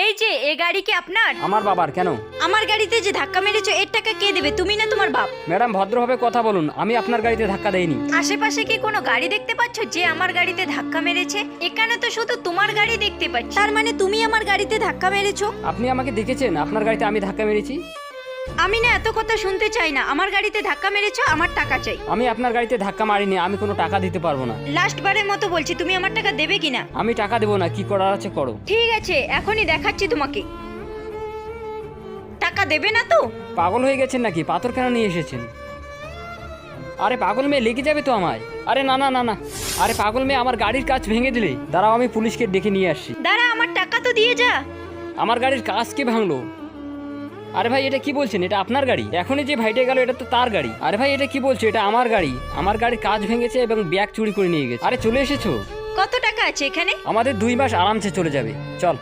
এই যে এই গাড়ি কি আপনার? আমার বাবার। কেন? আমার গাড়িতে যে ধাক্কা মেরেছো এর টাকা কে দেবে, তুমি না তোমার বাপ? ম্যাডাম ভদ্রভাবে কথা বলুন, আমি আপনার গাড়িতে ধাক্কা দেইনি। আশেপাশে কি কোনো গাড়ি দেখতে পাচ্ছ যে আমার গাড়িতে ধাক্কা মেরেছে? এখানে তো শুধু তোমার গাড়ি দেখতে পাচ্ছি, তার মানে তুমি আমার গাড়িতে ধাক্কা মেরেছো? আপনি আমাকে দেখেছেন আপনার গাড়িতে আমি ধাক্কা মেরেছি? আমি না এত কথা শুনতে চাই না, আমার গাড়িতে ধাক্কা মেরেছো, আমার টাকা চাই। আমি আপনার গাড়িতে ধাক্কা মারিনি, আমি কোনো টাকা দিতে পারবো না। লাস্ট বারের মতো বলছি, তুমি আমার টাকা দেবে কিনা? আমি টাকা দেবো না, কি করার আছে করো। ঠিক আছে, এখনই দেখাচ্ছি তোমাকে। টাকা দেবে না তো? পাগল হয়ে গেছেন নাকি? পাথর কেন নিয়ে এসেছেন? আরে পাগল মেয়ে, লেগে যাবে তো আমায়। আরে না না না না, আরে পাগল মেয়ে আমার গাড়ির কাঁচ ভেঙে দিলে। দাঁড়াও আমি পুলিশকে ডেকে নিয়ে আসছি। দাঁড়া, আমার টাকা তো দিয়ে যা। আমার গাড়ির কাঁচ কে ভাঙলো? আরে ভাই এটা কি বলছেন? এটা আপনার গাড়ি? এখনই যে ভাইটে গেল এটা তো তার গাড়ি। আরে ভাই এটা কি বলছো? এটা আমার গাড়ি। আমার গাড়ির কাঁচ ভেঙেছে এবং ব্যাগ চুরি করে নিয়ে গেছে। আরে চলে এসেছো? কত টাকা আছে এখানে? আমাদের 2 মাস আরামসে চলে যাবে, চল।